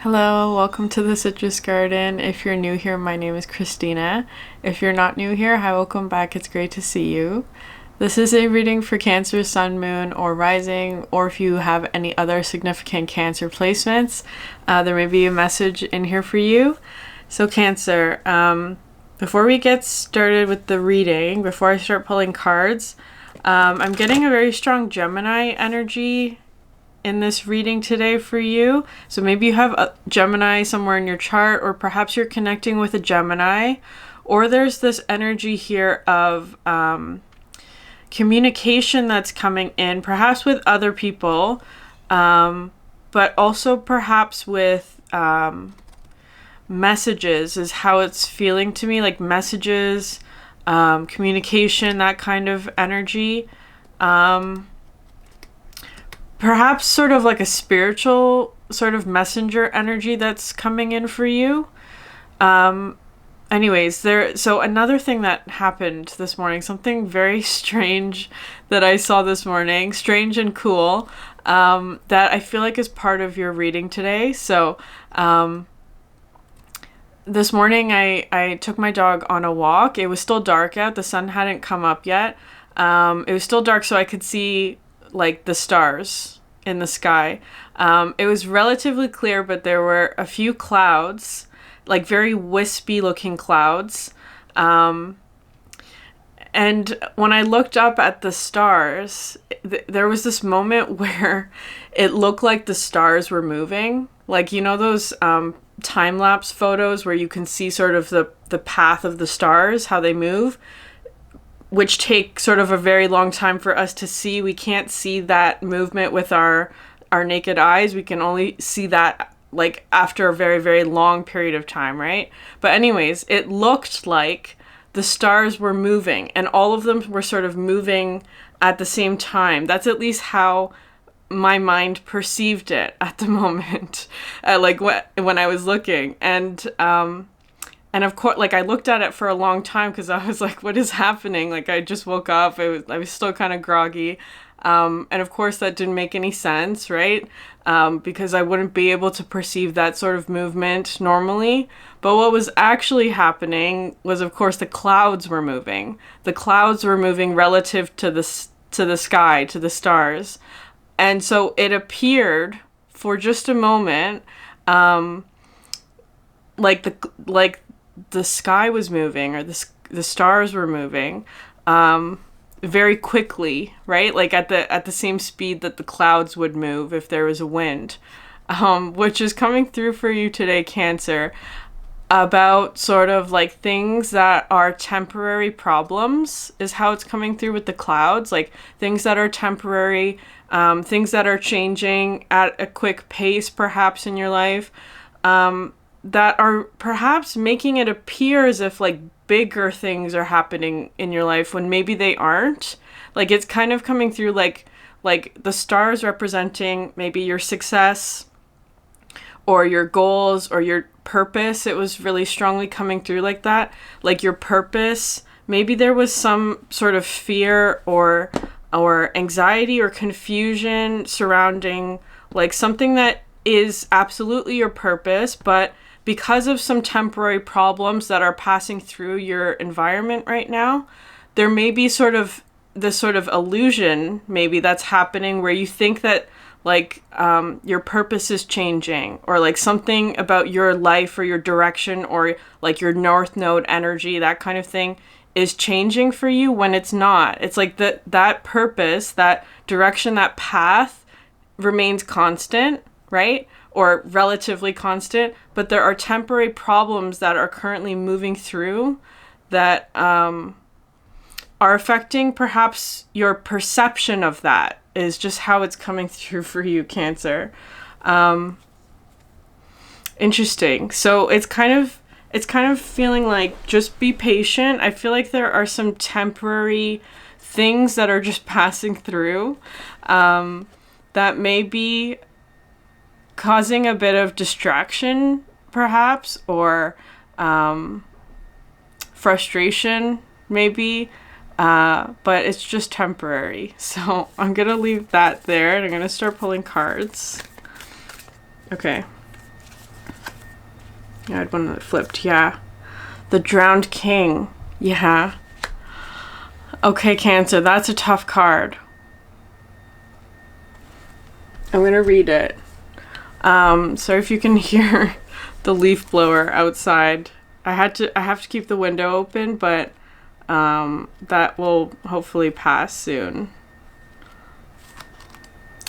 Hello, welcome to the Citrus Garden. If you're new here, my name is Christina. If you're not new here, hi, welcome back. It's great to see you. This is a reading for Cancer, Sun, Moon, or Rising, or if you have any other significant Cancer placements, there may be a message in here for you. So Cancer, before we get started with the reading, before I start pulling cards, I'm getting a very strong Gemini energy in this reading today for you. So maybe you have a Gemini somewhere in your chart, or perhaps you're connecting with a Gemini, or there's this energy here of communication that's coming in, perhaps with other people, but also perhaps with messages is how it's feeling to me, like messages, communication, that kind of energy. Perhaps sort of like a spiritual sort of messenger energy that's coming in for you. So another thing that happened this morning, something very strange that I saw this morning, strange and cool, that I feel like is part of your reading today. So this morning I took my dog on a walk. It was still dark out. The sun hadn't come up yet. It was still dark, so I could see like the stars in the sky. It was relatively clear, but there were a few clouds, like very wispy looking clouds. And when I looked up at the stars, there was this moment where it looked like the stars were moving. Like, you know, those time-lapse photos where you can see sort of the path of the stars, how they move, which take sort of a very long time for us to see. We can't see that movement with our naked eyes. We can only see that like after a very, very long period of time, right? But anyways, it looked like the stars were moving and all of them were sort of moving at the same time. That's at least how my mind perceived it at the moment, like when I was looking. And of course, like I looked at it for a long time because I was like, what is happening? Like I just woke up. I was still kind of groggy. And of course that didn't make any sense, right? Because I wouldn't be able to perceive that sort of movement normally. But what was actually happening was, of course, the clouds were moving. The clouds were moving relative to the sky, to the stars. And so it appeared for just a moment, like the sky was moving, or the stars were moving very quickly, right? Like at the same speed that the clouds would move if there was a wind, which is coming through for you today, Cancer, about sort of like things that are temporary problems is how it's coming through with the clouds, like things that are temporary, things that are changing at a quick pace perhaps in your life, that are perhaps making it appear as if like bigger things are happening in your life when maybe they aren't. Like it's kind of coming through like the stars representing maybe your success or your goals or your purpose. It was really strongly coming through like that, like your purpose. Maybe there was some sort of fear or anxiety or confusion surrounding like something that is absolutely your purpose, but because of some temporary problems that are passing through your environment right now, there may be sort of this sort of illusion maybe that's happening where you think that like your purpose is changing, or like something about your life or your direction or like your North Node energy, that kind of thing is changing for you when it's not. It's like that purpose, that direction, that path remains constant, right? Or relatively constant, but there are temporary problems that are currently moving through that are affecting perhaps your perception of that, is just how it's coming through for you, Cancer. Interesting. So it's kind of feeling like just be patient. I feel like there are some temporary things that are just passing through that may be causing a bit of distraction, perhaps, or frustration, maybe, but it's just temporary. So I'm going to leave that there, and I'm going to start pulling cards. Okay. I had one that flipped, yeah. The Drowned King, yeah. Okay, Cancer, that's a tough card. I'm gonna read it. Sorry if you can hear the leaf blower outside. I have to keep the window open, but that will hopefully pass soon.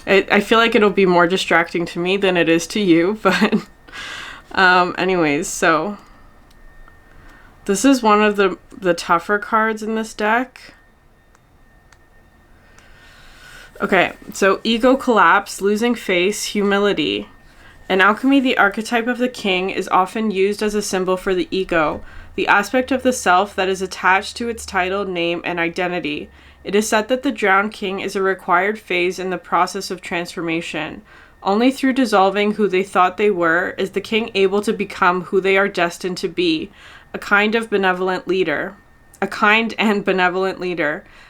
I feel like it'll be more distracting to me than it is to you, but anyways, so this is one of the tougher cards in this deck. Okay, so ego collapse, losing face, humility. In alchemy, the archetype of the king is often used as a symbol for the ego, the aspect of the self that is attached to its title, name, and identity. It is said that the drowned king is a required phase in the process of transformation. Only through dissolving who they thought they were is the king able to become who they are destined to be, a kind and benevolent leader.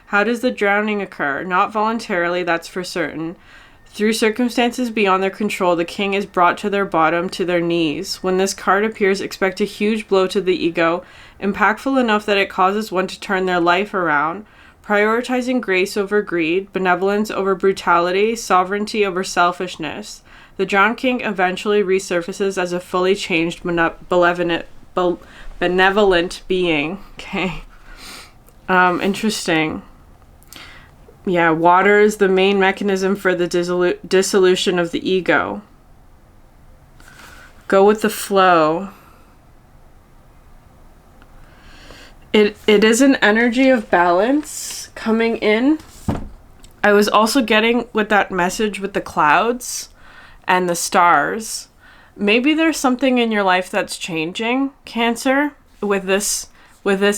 How does the drowning occur? Not voluntarily, that's for certain. Through circumstances beyond their control, the king is brought to their bottom, to their knees. When this card appears, expect a huge blow to the ego, impactful enough that it causes one to turn their life around, prioritizing grace over greed, benevolence over brutality, sovereignty over selfishness. The drowned king eventually resurfaces as a fully changed, benevolent being. Okay. Interesting. Yeah, water is the main mechanism for the dissolution of the ego. Go with the flow. It is an energy of balance coming in. I was also getting with that message with the clouds and the stars. Maybe there's something in your life that's changing, Cancer, with this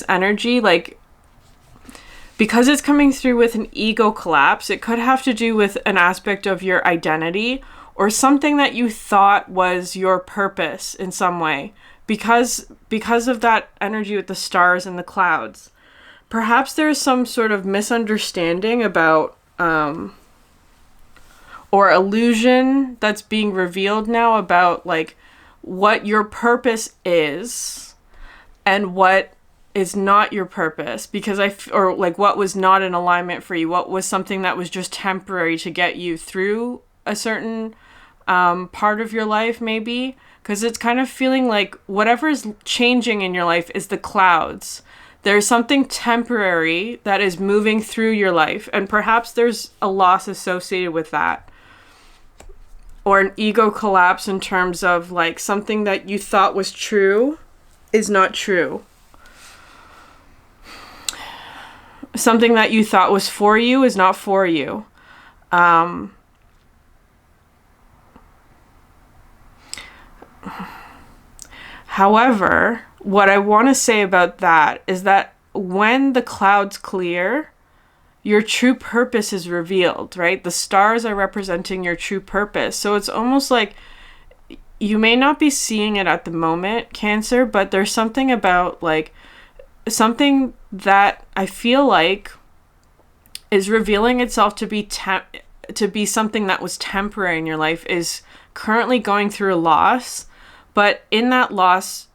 energy, like, because it's coming through with an ego collapse, it could have to do with an aspect of your identity or something that you thought was your purpose in some way. Because of that energy with the stars and the clouds. Perhaps there's some sort of misunderstanding about or illusion that's being revealed now about like what your purpose is and what is not your purpose, because or like what was not in alignment for you, what was something that was just temporary to get you through a certain part of your life, maybe, because it's kind of feeling like whatever is changing in your life is the clouds. There's something temporary that is moving through your life, and perhaps there's a loss associated with that, or an ego collapse in terms of like something that you thought was true is not true. Something that you thought was for you is not for you. However, what I want to say about that is that when the clouds clear, your true purpose is revealed, right? The stars are representing your true purpose. So it's almost like you may not be seeing it at the moment, Cancer, but there's something about like something that I feel like is revealing itself to be something that was temporary in your life, is currently going through a loss, but in that loss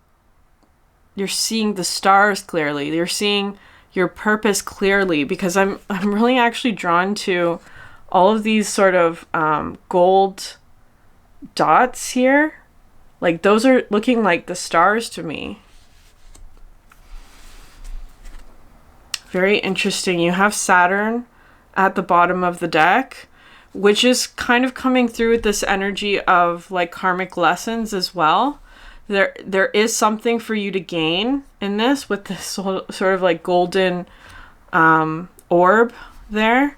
you're seeing the stars clearly. You're seeing your purpose clearly, because I'm really actually drawn to all of these sort of gold dots here. Like those are looking like the stars to me. Very interesting. You have Saturn at the bottom of the deck, which is kind of coming through with this energy of like karmic lessons as well. There is something for you to gain in this with this sort of like golden orb there.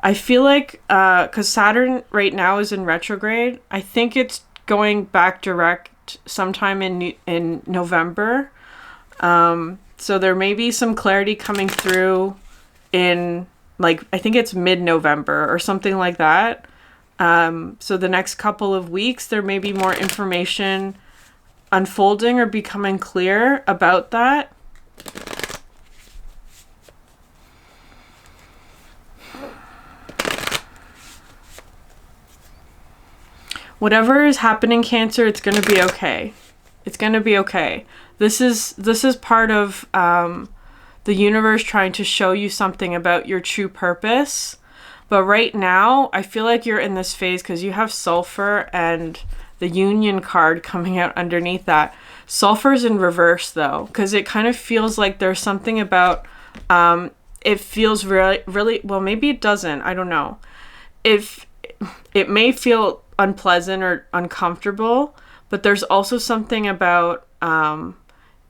I feel like because Saturn right now is in retrograde, I think it's going back direct sometime in November. So there may be some clarity coming through in, like, I think it's mid-November or something like that. So the next couple of weeks, there may be more information unfolding or becoming clear about that. Whatever is happening, Cancer, it's going to be okay. It's going to be okay. This is part of the universe trying to show you something about your true purpose. But right now, I feel like you're in this phase because you have sulfur and the union card coming out underneath that. Sulfur's in reverse though, because it kind of feels like there's something about, it feels really, well, maybe it doesn't. I don't know. If it may feel unpleasant or uncomfortable, but there's also something about,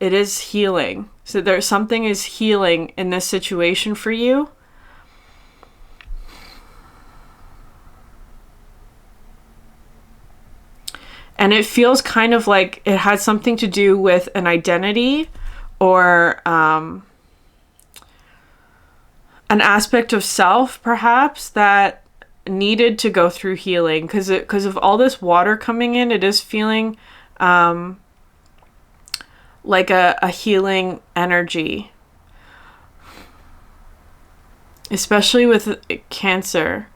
it is healing. So there's something is healing in this situation for you. And it feels kind of like it had something to do with an identity or an aspect of self, perhaps, that needed to go through healing. Because of all this water coming in, it is feeling like a healing energy. Especially with Cancer.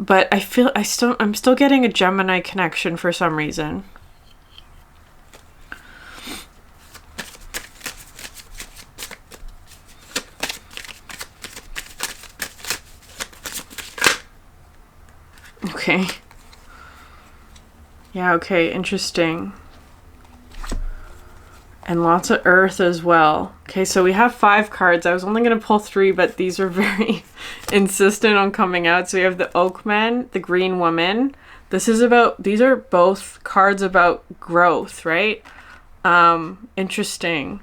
But I'm still getting a Gemini connection for some reason. Okay. Yeah, okay, interesting. And lots of earth as well. Okay, so we have 5 cards. I was only going to pull 3, but these are very insistent on coming out. So we have the Oakman, the Green Woman. These are both cards about growth, right? Interesting.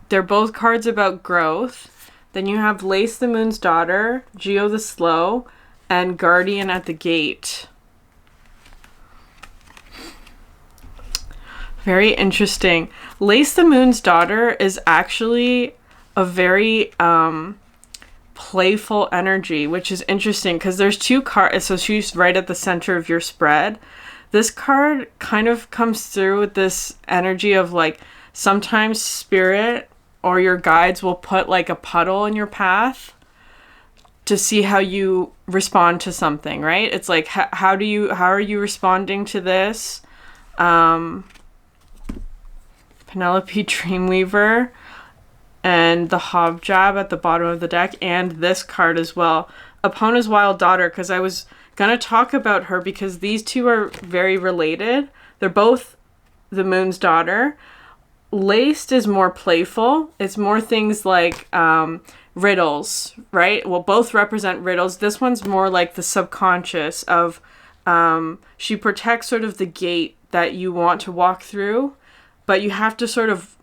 They're both cards about growth. Then you have Lace the Moon's Daughter, Geo the Slow, and Guardian at the Gate. Very interesting. Lace the Moon's Daughter is actually a very playful energy, which is interesting because there's 2 cards. So she's right at the center of your spread. This card kind of comes through with this energy of like sometimes spirit or your guides will put like a puddle in your path to see how you respond to something, right? It's like, how are you responding to this? Penelope Dreamweaver and the Hobjab at the bottom of the deck, and this card as well, Epona's Wild Daughter, because I was gonna talk about her because these 2 are very related. They're both the Moon's Daughter. Laced is more playful. It's more things like riddles, right? Well, both represent riddles. This one's more like the subconscious of she protects sort of the gate that you want to walk through, but you have to sort of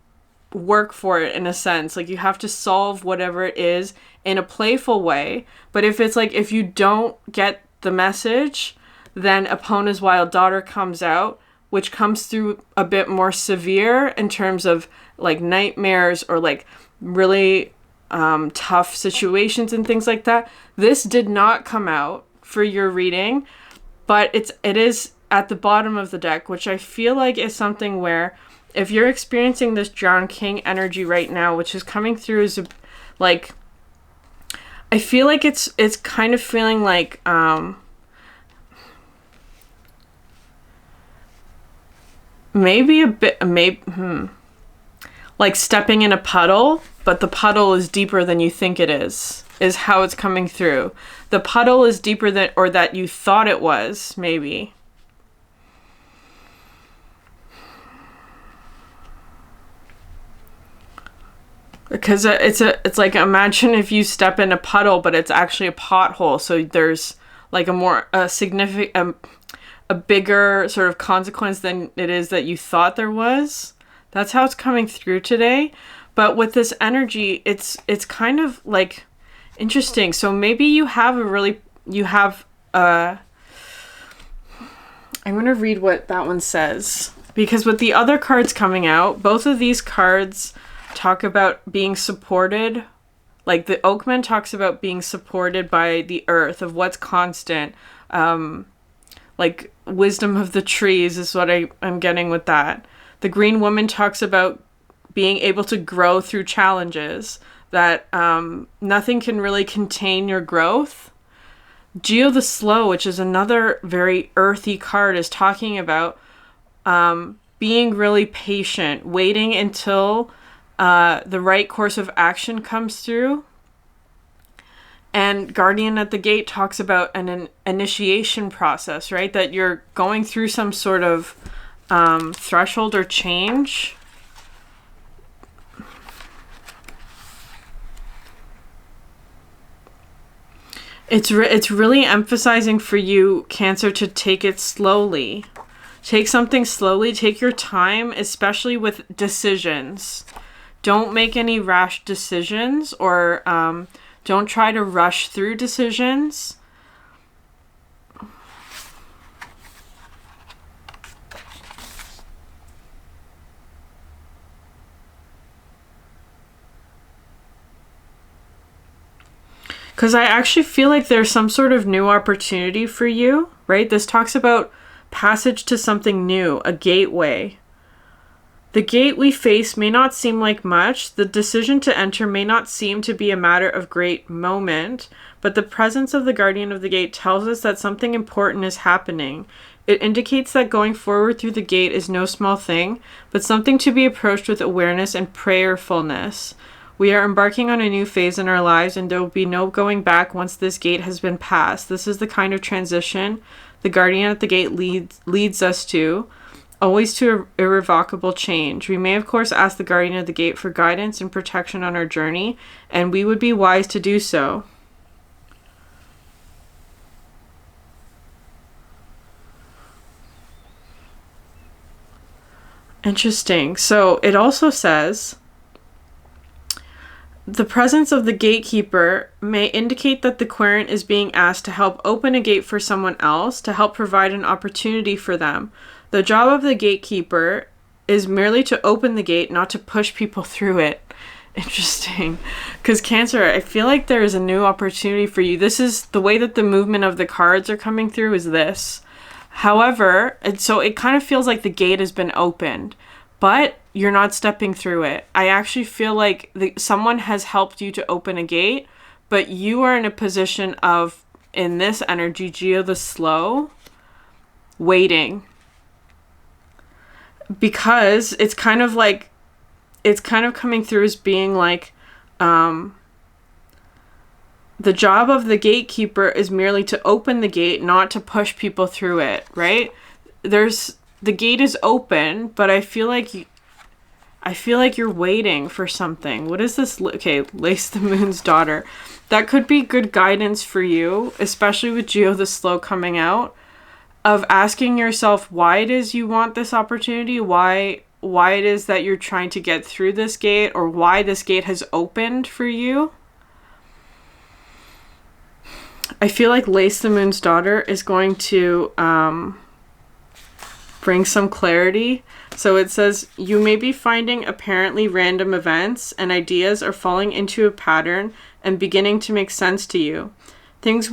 work for it in a sense. Like you have to solve whatever it is in a playful way. But if you don't get the message, then Epona's Wild Daughter comes out, which comes through a bit more severe in terms of like nightmares or like really tough situations and things like that. This did not come out for your reading, but it is at the bottom of the deck, which I feel like is something where if you're experiencing this John King energy right now, which is coming through as like, I feel like it's kind of feeling like like stepping in a puddle, but the puddle is deeper than you think it is how it's coming through. The puddle is deeper that you thought it was, maybe. Because it's like, imagine if you step in a puddle, but it's actually a pothole. So there's like a significant, a bigger sort of consequence than it is that you thought there was. That's how it's coming through today. But with this energy, it's kind of like interesting. So maybe I'm going to read what that one says. Because with the other cards coming out, both of these cards talk about being supported. Like the Oakman talks about being supported by the earth, of what's constant. Like wisdom of the trees is what I'm getting with that. The Green Woman talks about being able to grow through challenges, that nothing can really contain your growth. Geo the Slow, which is another very earthy card, is talking about being really patient, waiting until the right course of action comes through. And Guardian at the Gate talks about an initiation process, right? That you're going through some sort of threshold or change. It's really emphasizing for you, Cancer, to take it slowly. Take something slowly. Take your time, especially with decisions. Don't make any rash decisions, or don't try to rush through decisions. Because I actually feel like there's some sort of new opportunity for you, right? This talks about passage to something new, a gateway. The gate we face may not seem like much. The decision to enter may not seem to be a matter of great moment, but the presence of the Guardian of the Gate tells us that something important is happening. It indicates that going forward through the gate is no small thing, but something to be approached with awareness and prayerfulness. We are embarking on a new phase in our lives, and there will be no going back once this gate has been passed. This is the kind of transition the Guardian at the Gate leads us to, always to irrevocable change. We may, of course, ask the Guardian of the Gate for guidance and protection on our journey, and we would be wise to do so. Interesting. So it also says, the presence of the gatekeeper may indicate that the querent is being asked to help open a gate for someone else, to help provide an opportunity for them. The job of the gatekeeper is merely to open the gate, not to push people through it. Interesting. Because Cancer, I feel like there is a new opportunity for you. This is the way that the movement of the cards are coming through, is this. However, so it kind of feels like the gate has been opened, but you're not stepping through it. I actually feel like someone has helped you to open a gate, but you are in a position of, in this energy, Geo the Slow, waiting. Because it's kind of coming through as being like, the job of the gatekeeper is merely to open the gate, not to push people through it, right? The gate is open, but I feel like you're waiting for something. What is this? Okay, Lace the Moon's Daughter. That could be good guidance for you, especially with Geo the Slow coming out, of asking yourself why it is you want this opportunity, why it is that you're trying to get through this gate, or why this gate has opened for you. I feel like Lace the Moon's Daughter is going to bring some clarity. So it says, you may be finding apparently random events and ideas are falling into a pattern and beginning to make sense to you. Things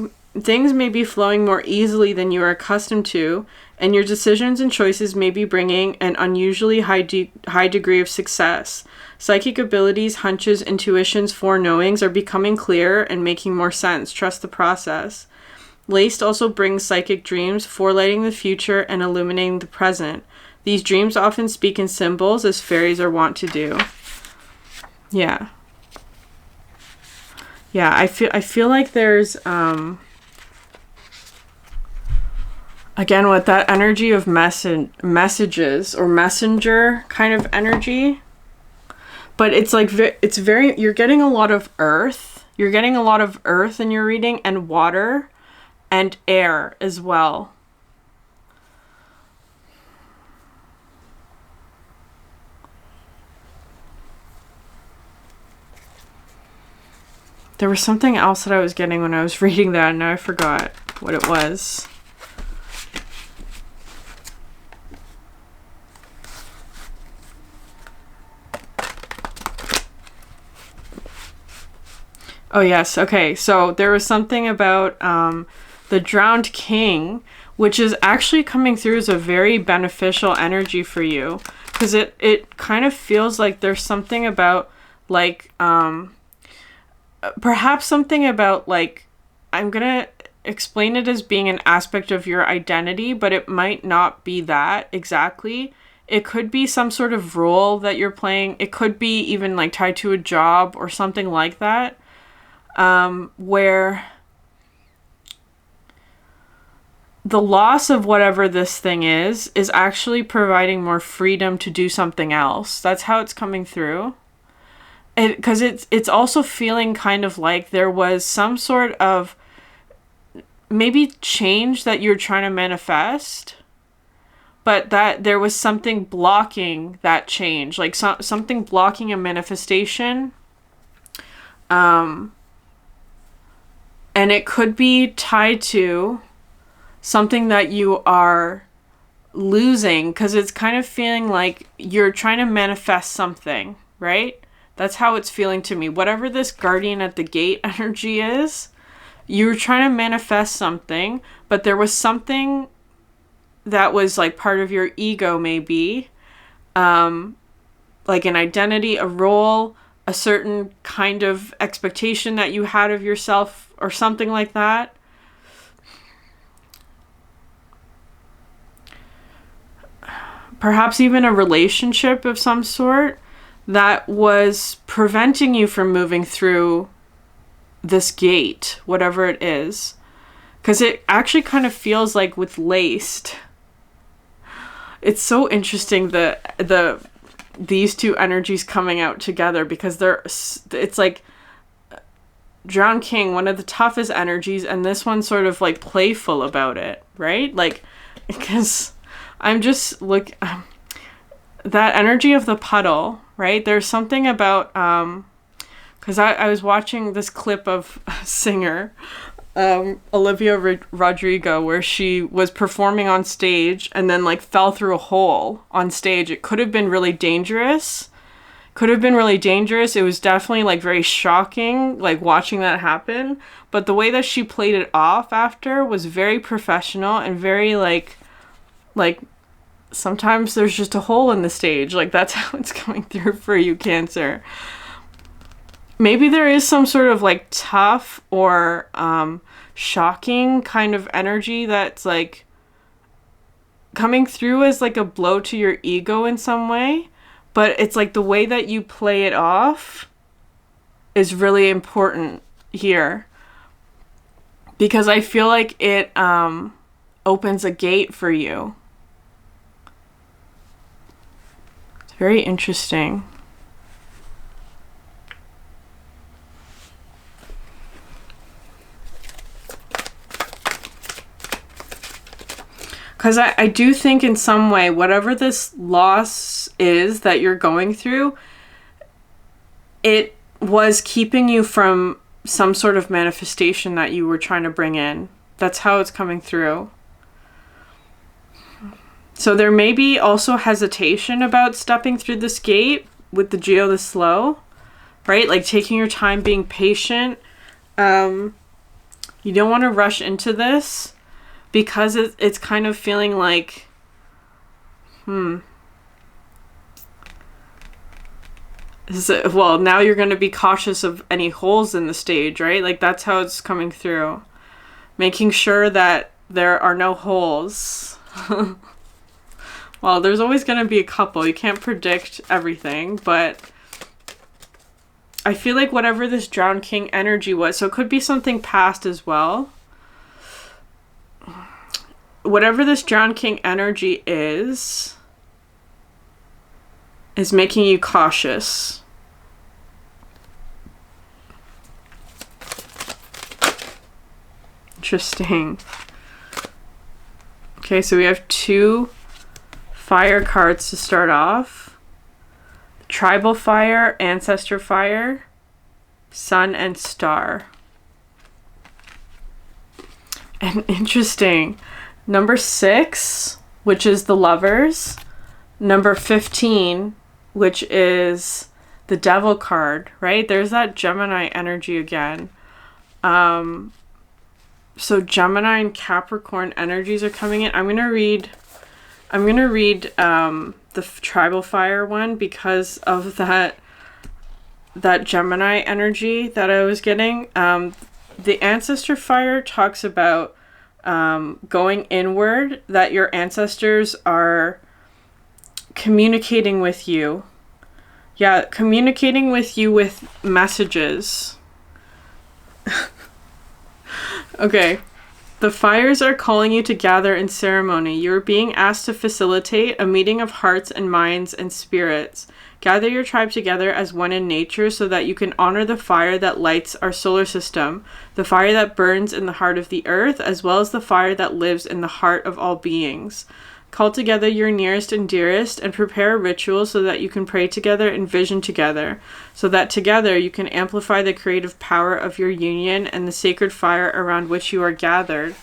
may be flowing more easily than you are accustomed to, and your decisions and choices may be bringing an unusually high degree of success. Psychic abilities, hunches, intuitions, foreknowings are becoming clearer and making more sense. Trust the process. Laced also brings psychic dreams, forelighting the future and illuminating the present. These dreams often speak in symbols, as fairies are wont to do. Yeah. Yeah, I feel like there's again with that energy of messages or messenger kind of energy. But it's like it's very, you're getting a lot of earth. You're getting a lot of earth in your reading, and water and air as well. There was something else that I was getting when I was reading that, and now I forgot what it was. Oh, yes. Okay. So there was something about the Drowned King, which is actually coming through as a very beneficial energy for you. Because it kind of feels like there's something about, like, perhaps something about, like, I'm going to explain it as being an aspect of your identity, but it might not be that exactly. It could be some sort of role that you're playing. It could be even like tied to a job or something like that, where the loss of whatever this thing is actually providing more freedom to do something else. That's how it's coming through. Because it's also feeling kind of like there was some sort of maybe change that you're trying to manifest, but that there was something blocking that change, like something blocking a manifestation. And it could be tied to something that you are losing, because it's kind of feeling like you're trying to manifest something, right? That's how it's feeling to me. Whatever this guardian at the gate energy is, you're trying to manifest something, but there was something that was like part of your ego, maybe, like an identity, a role, a certain kind of expectation that you had of yourself or something like that. Perhaps even a relationship of some sort that was preventing you from moving through this gate, whatever it is. Because it actually kind of feels like with laced. It's so interesting these two energies coming out together, because it's like Drowned King, one of the toughest energies, and this one's sort of like playful about it, right? Like, because I'm just that energy of the puddle, right? There's something about, because I was watching this clip of a singer, Olivia Rodrigo, where she was performing on stage and then like fell through a hole on stage. It could have been really dangerous. It was definitely like very shocking, like watching that happen. But the way that she played it off after was very professional and very like sometimes there's just a hole in the stage. Like, that's how it's coming through for you, Cancer. Maybe there is some sort of like tough or shocking kind of energy that's like coming through as like a blow to your ego in some way. But it's like the way that you play it off is really important here. Because I feel like it opens a gate for you. It's very interesting. Because I do think in some way, whatever this loss is that you're going through, it was keeping you from some sort of manifestation that you were trying to bring in. That's how it's coming through. So there may be also hesitation about stepping through this gate with the Geo the Slow, right? Like taking your time, being patient. You don't want to rush into this. Because it's kind of feeling like, well, now you're going to be cautious of any holes in the stage, right? Like, that's how it's coming through. Making sure that there are no holes. Well, there's always going to be a couple. You can't predict everything, but I feel like whatever this Drowned King energy was, so it could be something past as well. Whatever this Drowned King energy is making you cautious. Interesting. Okay, so we have 2 fire cards to start off. Tribal Fire, Ancestor Fire, Sun and Star. And interesting. Number 6, which is the Lovers. Number 15, which is the Devil card, right? There's that Gemini energy again. So Gemini and Capricorn energies are coming in. I'm going to read the Tribal Fire one because of that Gemini energy that I was getting. The Ancestor Fire talks about going inward, that your ancestors are communicating with you. Yeah, communicating with you with messages. Okay. The fires are calling you to gather in ceremony. You are being asked to facilitate a meeting of hearts and minds and spirits. Gather your tribe together as one in nature so that you can honor the fire that lights our solar system, the fire that burns in the heart of the earth, as well as the fire that lives in the heart of all beings. Call together your nearest and dearest and prepare a ritual so that you can pray together and vision together, so that together you can amplify the creative power of your union and the sacred fire around which you are gathered.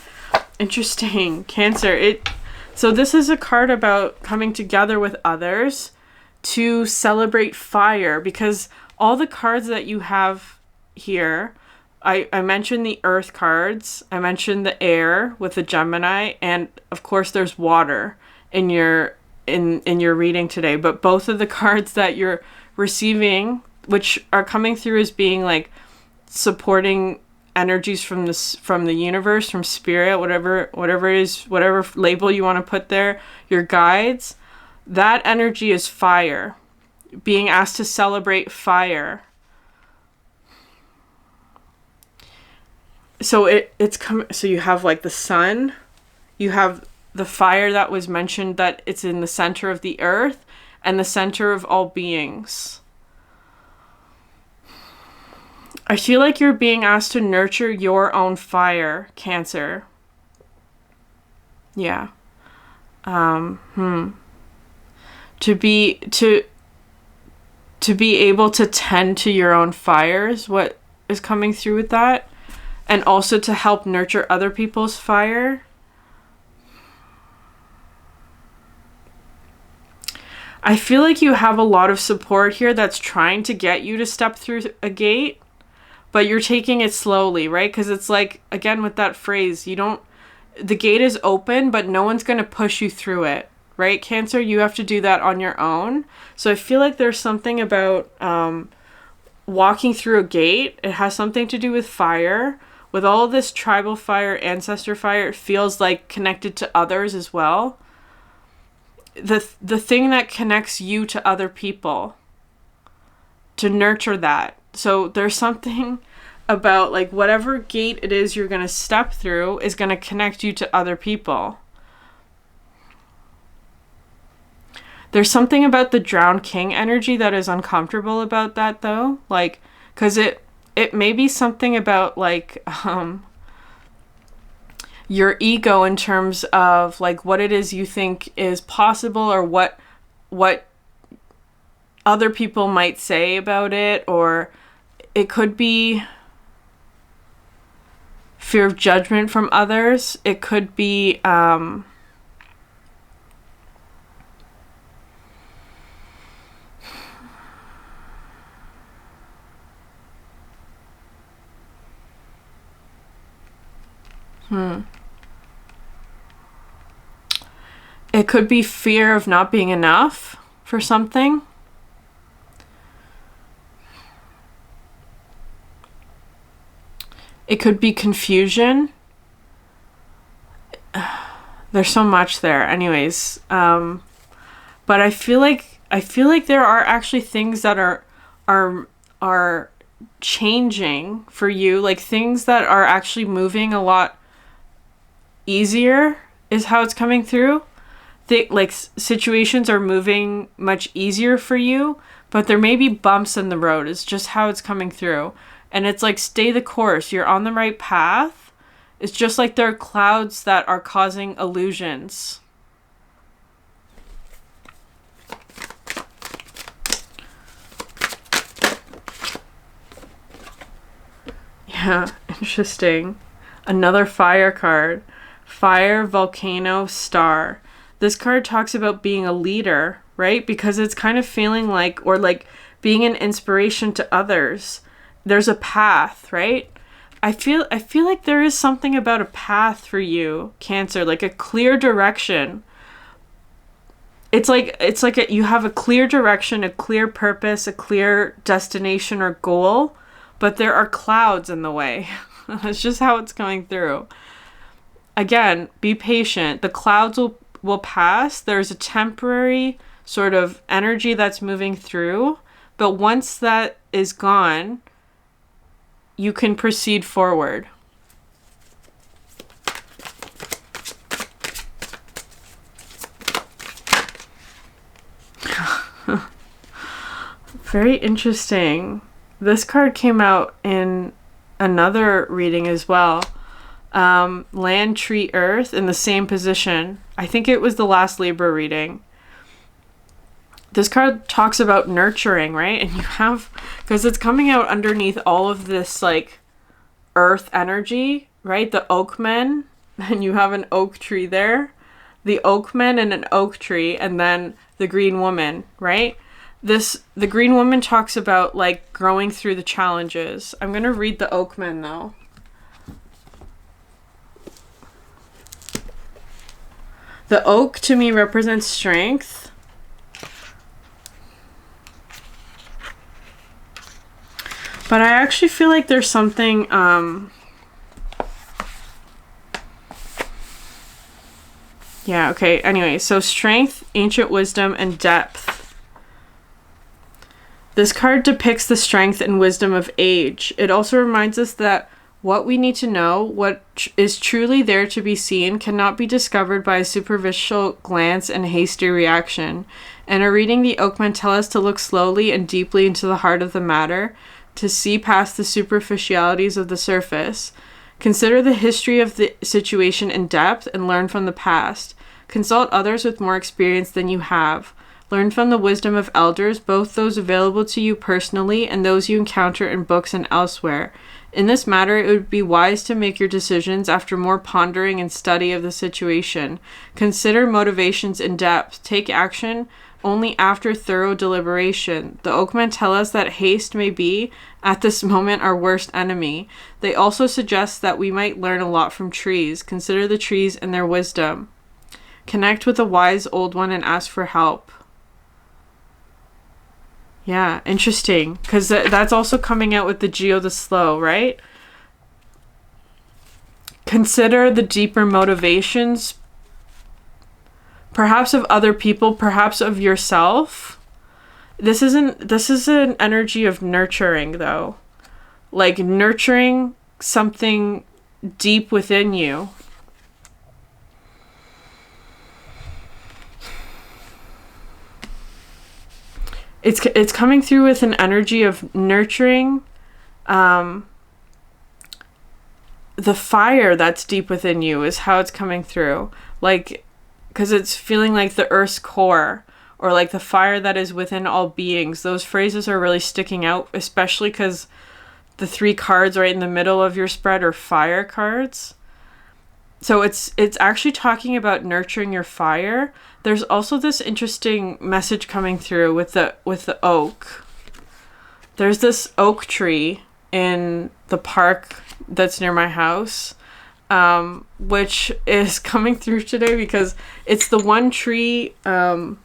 Interesting. Cancer. So this is a card about coming together with others to celebrate fire, because all the cards that you have here, I mentioned the earth cards, I mentioned the air with the Gemini, and of course there's water in your reading today. But both of the cards that you're receiving, which are coming through as being like supporting energies from the universe, from spirit, whatever it is, whatever label you want to put there, your guides, that energy is fire, being asked to celebrate fire. So so you have like the sun, you have the fire that was mentioned, that it's in the center of the earth and the center of all beings. I feel like you're being asked to nurture your own fire, Cancer. Yeah. To be able to tend to your own fires, what is coming through with that? And also to help nurture other people's fire. I feel like you have a lot of support here that's trying to get you to step through a gate, but you're taking it slowly, right? Because it's like, again, with that phrase, the gate is open, but no one's going to push you through it, right? Cancer, you have to do that on your own. So I feel like there's something about walking through a gate. It has something to do with fire. With all of this tribal fire, ancestor fire, it feels like connected to others as well. The thing that connects you to other people, to nurture that. So there's something about like whatever gate it is you're going to step through is going to connect you to other people. There's something about the drowned king energy that is uncomfortable about that though. Like, because it may be something about like your ego in terms of like what it is you think is possible, or what other people might say about it, or it could be fear of judgment from others. It could be it could be fear of not being enough for something. It could be confusion. There's so much there. Anyways, but I feel like there are actually things that are changing for you, like things that are actually moving a lot easier is how it's coming through. Like situations are moving much easier for you, but there may be bumps in the road. It's just how it's coming through. And it's like, stay the course. You're on the right path. It's just like there are clouds that are causing illusions. Yeah, interesting. Another fire card. Fire, volcano, star. This card talks about being a leader, right? Because it's kind of feeling like, or like being an inspiration to others. There's a path, right? I feel like there is something about a path for you, Cancer, like a clear direction. It's like you have a clear direction, a clear purpose, a clear destination or goal, but there are clouds in the way. That's just how it's coming through. Again, be patient. The clouds will pass. There's a temporary sort of energy that's moving through. But once that is gone, you can proceed forward. Very interesting. This card came out in another reading as well. Land, tree, earth in the same position. I think it was the last Libra reading. This card talks about nurturing, right? And you have, because it's coming out underneath all of this like earth energy, right? The oakmen, and you have an oak tree there. The oakmen and an oak tree, and then the green woman, right? The green woman talks about like growing through the challenges. I'm going to read the oakmen though. The oak to me represents strength. But I actually feel like there's something yeah, okay. Anyway, so strength, ancient wisdom, and depth. This card depicts the strength and wisdom of age. It also reminds us that what we need to know, what is truly there to be seen, cannot be discovered by a superficial glance and hasty reaction. In a reading, the Oakmen tell us to look slowly and deeply into the heart of the matter, to see past the superficialities of the surface. Consider the history of the situation in depth and learn from the past. Consult others with more experience than you have. Learn from the wisdom of elders, both those available to you personally and those you encounter in books and elsewhere. In this matter, it would be wise to make your decisions after more pondering and study of the situation. Consider motivations in depth. Take action only after thorough deliberation. The Oakmen tell us that haste may be, at this moment, our worst enemy. They also suggest that we might learn a lot from trees. Consider the trees and their wisdom. Connect with a wise old one and ask for help. Yeah, interesting. Because that's also coming out with the Geo the Slow, right? Consider the deeper motivations, perhaps of other people, perhaps of yourself. This is an energy of nurturing, though. Like nurturing something deep within you. It's coming through with an energy of nurturing the fire that's deep within you is how it's coming through. Like, because it's feeling like the earth's core, or like the fire that is within all beings. Those phrases are really sticking out, especially because the 3 cards right in the middle of your spread are fire cards. So it's actually talking about nurturing your fire. There's also this interesting message coming through with the oak. There's this oak tree in the park that's near my house, which is coming through today because it's the one tree. Of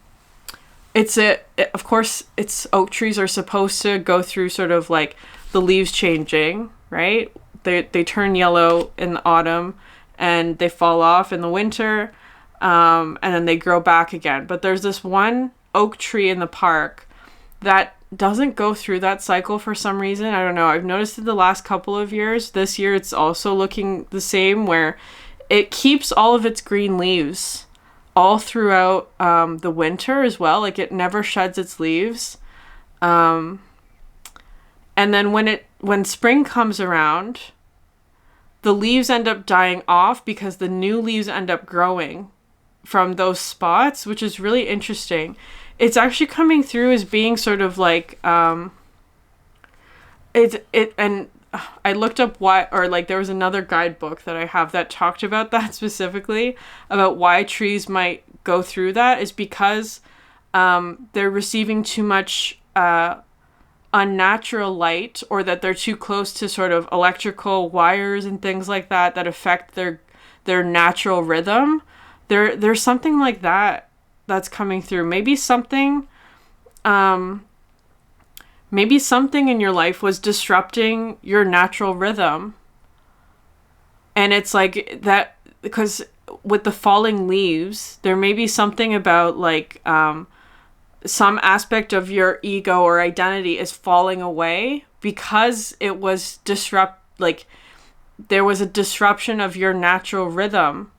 course, it's oak trees are supposed to go through sort of like the leaves changing, right? They turn yellow in the autumn and they fall off in the winter, and then they grow back again. But there's this one oak tree in the park that doesn't go through that cycle for some reason. I don't know. I've noticed it the last couple of years. This year it's also looking the same, where it keeps all of its green leaves all throughout the winter as well. Like it never sheds its leaves. And then when spring comes around, the leaves end up dying off because the new leaves end up growing from those spots, which is really interesting. It's actually coming through as being sort of like and I looked up why, or like there was another guidebook that I have that talked about that specifically, about why trees might go through that, is because they're receiving too much unnatural light, or that they're too close to sort of electrical wires and things like that affect their natural rhythm. There's something like that that's coming through. Maybe something in your life was disrupting your natural rhythm. And it's like that, because with the falling leaves, there may be something about like some aspect of your ego or identity is falling away because it was there was a disruption of your natural rhythm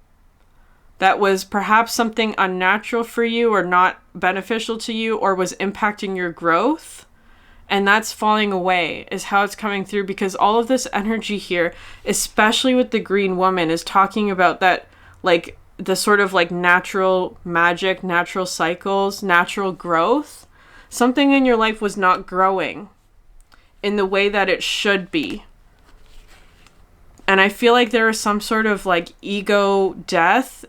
that was perhaps something unnatural for you or not beneficial to you or was impacting your growth. And that's falling away is how it's coming through, because all of this energy here, especially with the green woman, is talking about that, like, the sort of like natural magic, natural cycles, natural growth. Something in your life was not growing in the way that it should be. And I feel like there was some sort of like ego death,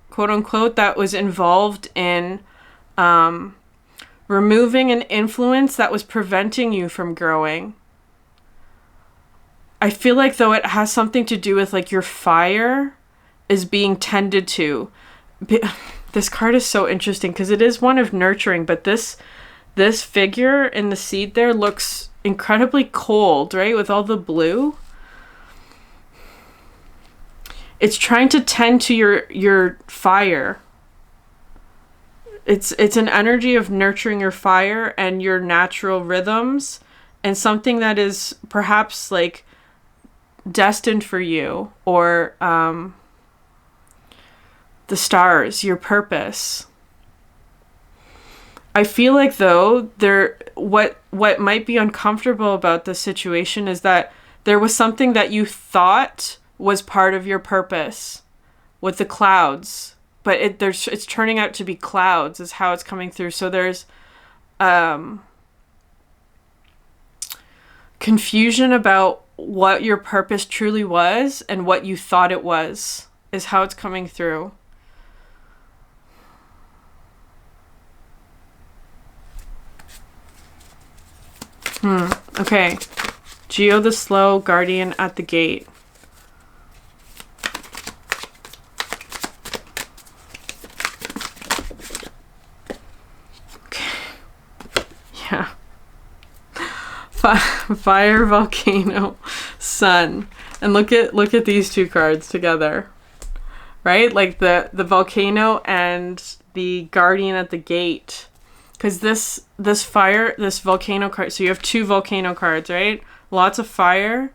quote unquote, that was involved in removing an influence that was preventing you from growing. I feel like, though, it has something to do with like your fire is being tended to. This card is so interesting because it is one of nurturing, but this figure in the seed there looks incredibly cold, right? With all the blue. It's trying to tend to your fire. It's an energy of nurturing your fire and your natural rhythms, and something that is perhaps like destined for you, or the stars, your purpose. I feel like, though, what might be uncomfortable about this situation is that there was something that you thought was part of your purpose with the clouds, but it's turning out to be clouds is how it's coming through. So there's confusion about what your purpose truly was and what you thought it was is how it's coming through. Okay. Geo the Slow, Guardian at the Gate. Yeah. Fire, Volcano, Sun. And look at these two cards together. Right? Like the volcano and the Guardian at the Gate. Because this volcano card, so you have two volcano cards, right? Lots of fire.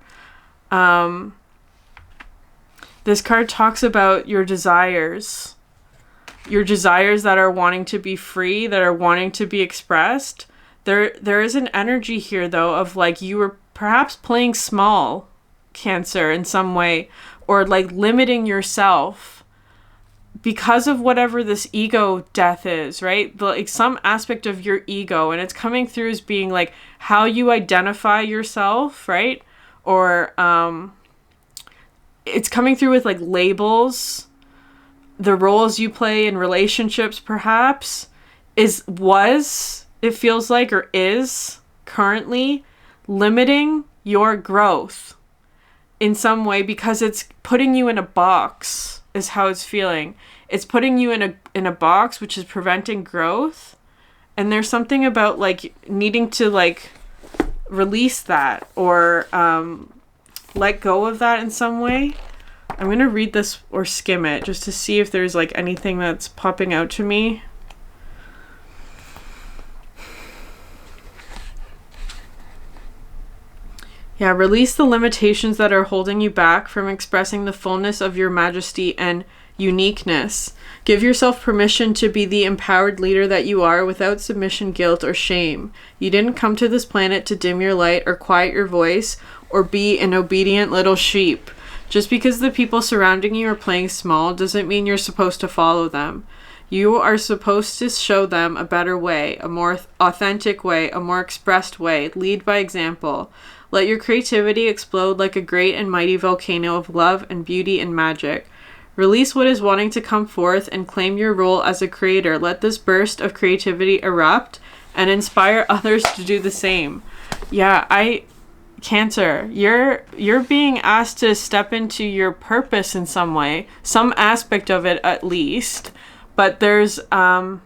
This card talks about your desires. Your desires that are wanting to be free, that are wanting to be expressed. There is an energy here, though, of like you were perhaps playing small, Cancer, in some way, or like limiting yourself because of whatever this ego death is, right? Like some aspect of your ego, and it's coming through as being like how you identify yourself, right? Or it's coming through with like labels, the roles you play in relationships, perhaps, it feels like, or is currently limiting your growth in some way, because it's putting you in a box is how it's feeling. It's putting you in a box, which is preventing growth. And there's something about like needing to like release that or let go of that in some way. I'm going to read this or skim it just to see if there's like anything that's popping out to me. Yeah, release the limitations that are holding you back from expressing the fullness of your majesty and uniqueness. Give yourself permission to be the empowered leader that you are without submission, guilt, or shame. You didn't come to this planet to dim your light or quiet your voice or be an obedient little sheep. Just because the people surrounding you are playing small doesn't mean you're supposed to follow them. You are supposed to show them a better way, a more authentic way, a more expressed way. Lead by example. Let your creativity explode like a great and mighty volcano of love and beauty and magic. Release what is wanting to come forth and claim your role as a creator. Let this burst of creativity erupt and inspire others to do the same. Yeah, Cancer, you're being asked to step into your purpose in some way, some aspect of it at least. But there's Geo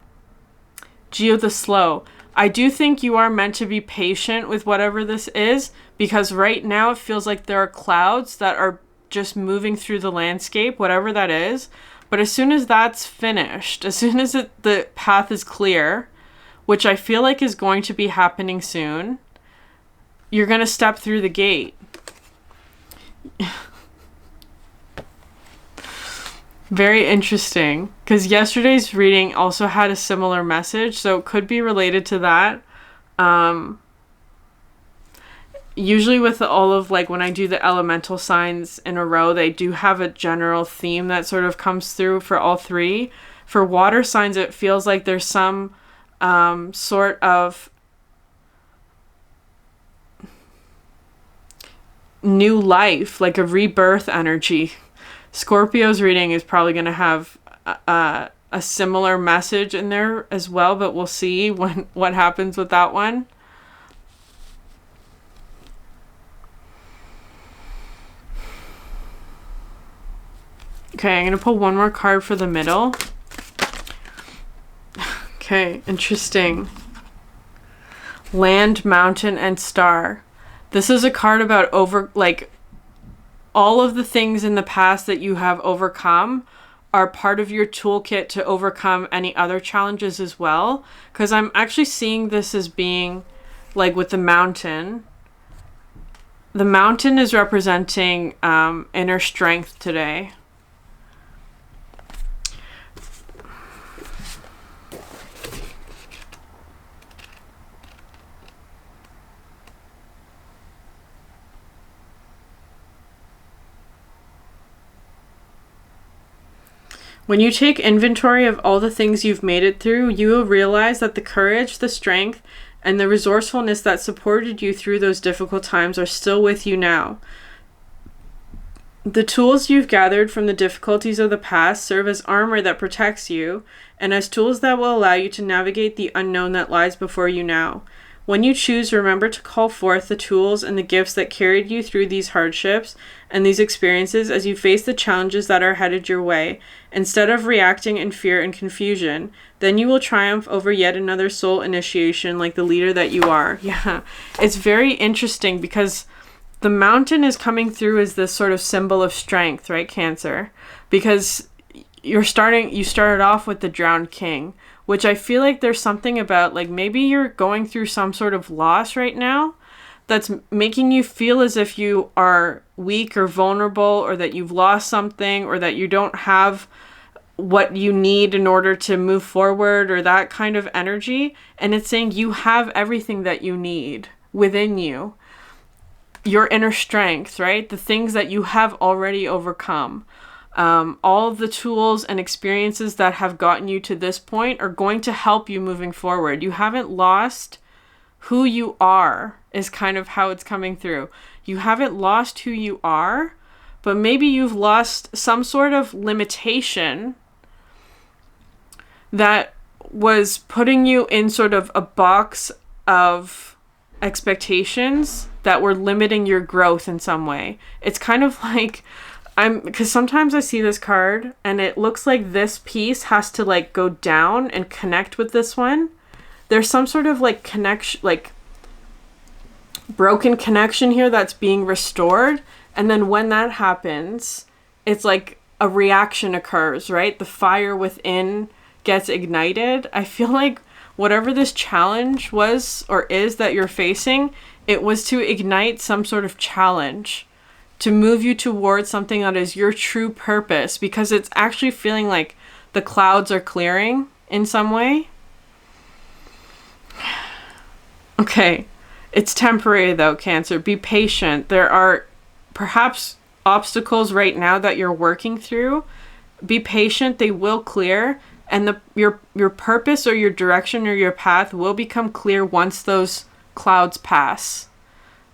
the Slow. I do think you are meant to be patient with whatever this is, because right now it feels like there are clouds that are just moving through the landscape, whatever that is. But as soon as that's finished, as soon as the path is clear, which I feel like is going to be happening soon. You're going to step through the gate. Very interesting, because yesterday's reading also had a similar message, so it could be related to that. Usually with all of, like, when I do the elemental signs in a row, they do have a general theme that sort of comes through for all three. For water signs, it feels like there's some sort of new life, like a rebirth energy. Scorpio's reading is probably going to have a similar message in there as well, but we'll see what happens with that one. Okay, I'm going to pull one more card for the middle. Okay, interesting. Land, mountain, and star. This is a card about all of the things in the past that you have overcome are part of your toolkit to overcome any other challenges as well. Because I'm actually seeing this as being like with the mountain. The mountain is representing inner strength today. When you take inventory of all the things you've made it through, you will realize that the courage, the strength, and the resourcefulness that supported you through those difficult times are still with you now. The tools you've gathered from the difficulties of the past serve as armor that protects you, and as tools that will allow you to navigate the unknown that lies before you now. When you choose, remember to call forth the tools and the gifts that carried you through these hardships and these experiences as you face the challenges that are headed your way, instead of reacting in fear and confusion. Then you will triumph over yet another soul initiation like the leader that you are. Yeah, it's very interesting because the mountain is coming through as this sort of symbol of strength, right, Cancer? Because you started off with the drowned king, which I feel like there's something about, like, maybe you're going through some sort of loss right now that's making you feel as if you are weak or vulnerable, or that you've lost something, or that you don't have what you need in order to move forward, or that kind of energy. And it's saying you have everything that you need within you. Your inner strength, right? The things that you have already overcome. All of the tools and experiences that have gotten you to this point are going to help you moving forward. You haven't lost who you are, is kind of how it's coming through. You haven't lost who you are, but maybe you've lost some sort of limitation that was putting you in sort of a box of expectations that were limiting your growth in some way. It's kind of like, because sometimes I see this card and it looks like this piece has to like go down and connect with this one. There's some sort of like connection, like broken connection here that's being restored. And then when that happens, it's like a reaction occurs, right? The fire within gets ignited. I feel like whatever this challenge was or is that you're facing, it was to ignite some sort of challenge, to move you towards something that is your true purpose, because it's actually feeling like the clouds are clearing in some way. Okay, it's temporary though, Cancer. Be patient. There are perhaps obstacles right now that you're working through. Be patient. They will clear, and your purpose or your direction or your path will become clear once those clouds pass.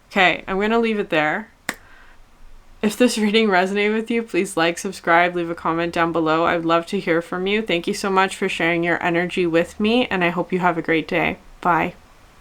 Okay, I'm going to leave it there. If this reading resonated with you, please like, subscribe, leave a comment down below. I'd love to hear from you. Thank you so much for sharing your energy with me, and I hope you have a great day. Bye.